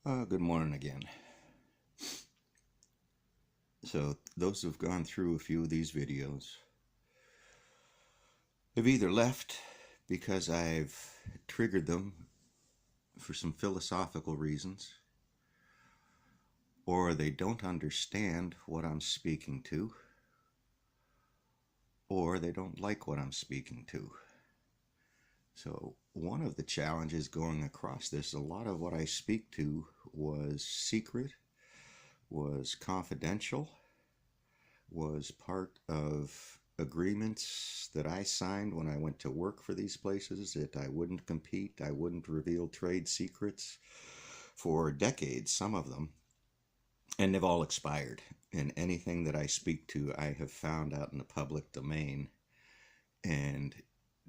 Good morning again. So, those who've gone through a few of these videos have either left because I've triggered them for some philosophical reasons, or they don't understand what I'm speaking to, or they don't like what I'm speaking to. So, one of the challenges going across this, a lot of what I speak to was secret, was confidential, was part of agreements that I signed when I went to work for these places that I wouldn't compete, I wouldn't reveal trade secrets for decades, some of them, and they've all expired. And anything that I speak to, I have found out in the public domain, and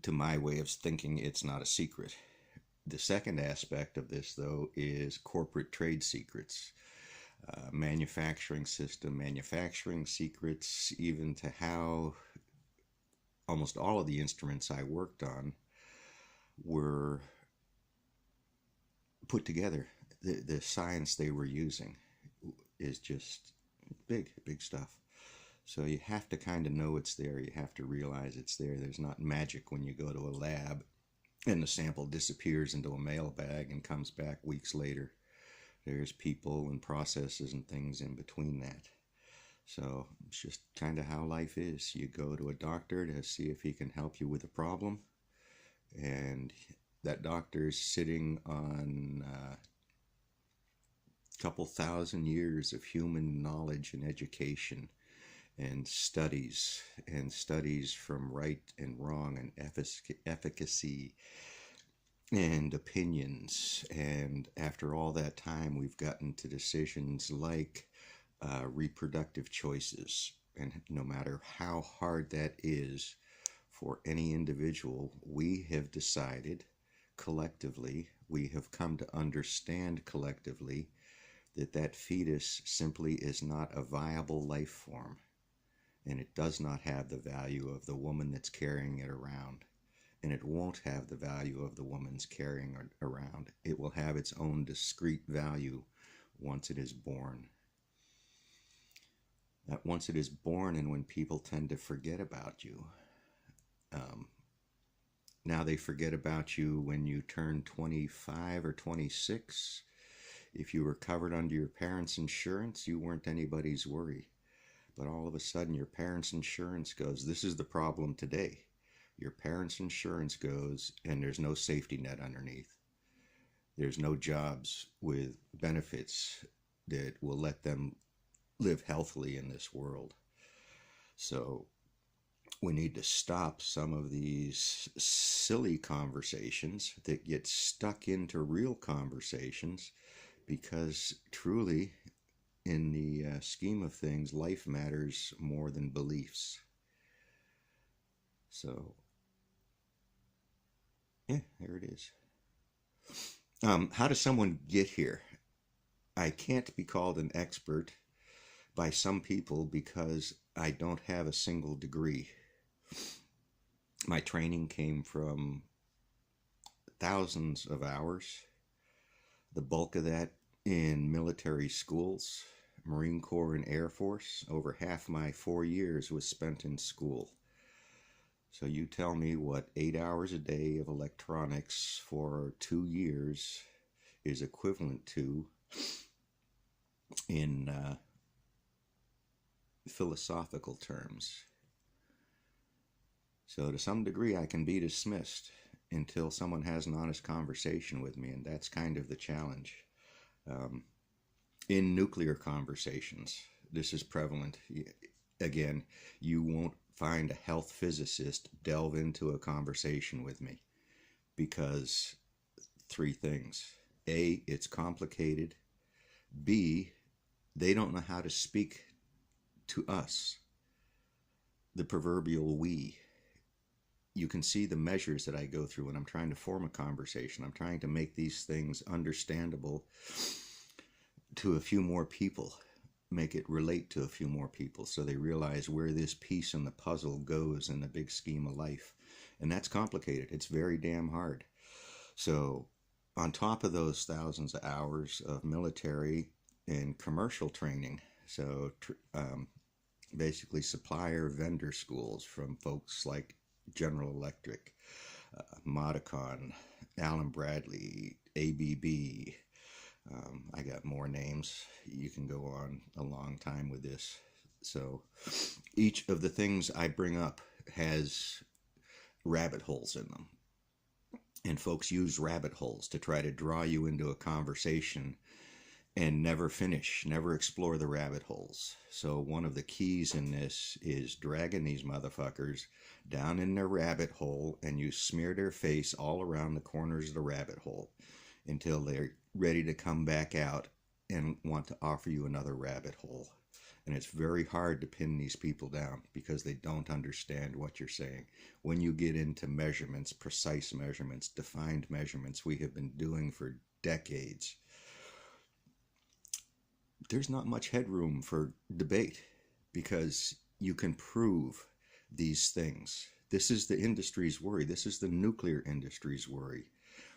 to my way of thinking, it's not a secret. The second aspect of this, though, is corporate trade secrets. Manufacturing system, manufacturing secrets, even to how almost all of the instruments I worked on were put together. The science they were using is just big stuff. So you have to kind of know it's there. You have to realize it's there. There's not magic when you go to a lab and the sample disappears into a mail bag and comes back weeks later. There's people and processes and things in between that. So it's just kind of how life is. You go to a doctor to see if he can help you with a problem, and that doctor is sitting on a couple thousand years of human knowledge and education and studies from right and wrong and efficacy and opinions. And after all that time, we've gotten to decisions like reproductive choices. And no matter how hard that is for any individual, we have decided collectively, we have come to understand collectively that that fetus simply is not a viable life form, and it does not have the value of the woman that's carrying it around, and it won't have the value of the woman's carrying it around. It will have its own discrete value once it is born. That once it is born, and when people tend to forget about you, um, now they forget about you when you turn 25 or 26. If you were covered under your parents' insurance, you weren't anybody's worry. But all of a sudden, your parents' insurance goes, this is the problem today. Your parents' insurance goes, and there's no safety net underneath. There's no jobs with benefits that will let them live healthily in this world. So we need to stop some of these silly conversations that get stuck into real conversations, because truly, in the scheme of things, life matters more than beliefs. So, yeah, there it is. How does someone get here? I can't be called an expert by some people because I don't have a single degree. My training came from thousands of hours, the bulk of that in military schools, Marine Corps and Air Force. Over half my 4 years was spent in school. So you tell me what 8 hours a day of electronics for 2 years is equivalent to in philosophical terms. So to some degree, I can be dismissed until someone has an honest conversation with me, and that's kind of the challenge. Um, in nuclear conversations, this is prevalent. Again, you won't find a health physicist delve into a conversation with me because three things. A, it's complicated. B, they don't know how to speak to us, the proverbial we. You can see the measures that I go through when I'm trying to form a conversation. I'm trying to make these things understandable to a few more people, make it relate to a few more people so they realize where this piece in the puzzle goes in the big scheme of life. And that's complicated. It's very damn hard. So on top of those thousands of hours of military and commercial training. So basically supplier vendor schools from folks like General Electric, Modicon, Allen Bradley, ABB. I got more names. You can go on a long time with this. So each of the things I bring up has rabbit holes in them. And folks use rabbit holes to try to draw you into a conversation and never finish, never explore the rabbit holes. So one of the keys in this is dragging these motherfuckers down in their rabbit hole, and you smear their face all around the corners of the rabbit hole until they're ready to come back out and want to offer you another rabbit hole. And it's very hard to pin these people down because they don't understand what you're saying. When you get into measurements, precise measurements, defined measurements we have been doing for decades, there's not much headroom for debate because you can prove these things. This is the industry's worry. This is the nuclear industry's worry.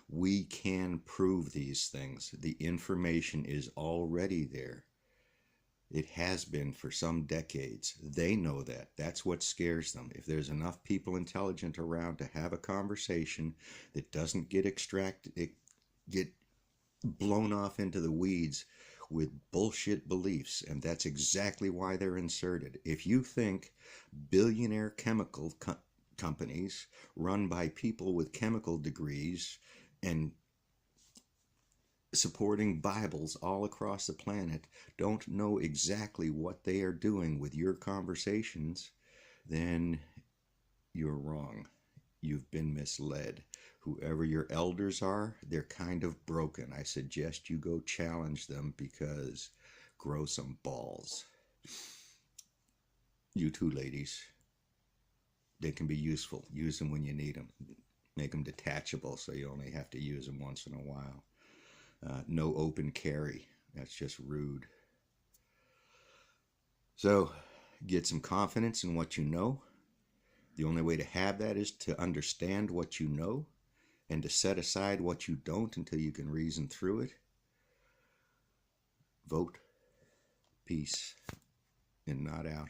We can prove these things. The information is already there. It has been for some decades. They know that. That's what scares them. If there's enough people intelligent around to have a conversation that doesn't get get blown off into the weeds with bullshit beliefs, and that's exactly why they're inserted. If you think billionaire chemical companies run by people with chemical degrees and supporting Bibles all across the planet don't know exactly what they are doing with your conversations, then you're wrong. You've been misled. Whoever your elders are, they're kind of broken. I suggest you go challenge them, because grow some balls. You too, ladies. They can be useful. Use them when you need them. Make them detachable so you only have to use them once in a while. No open carry. That's just rude. So, get some confidence in what you know. The only way to have that is to understand what you know and to set aside what you don't until you can reason through it. Vote peace and not out.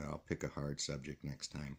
I'll pick a hard subject next time.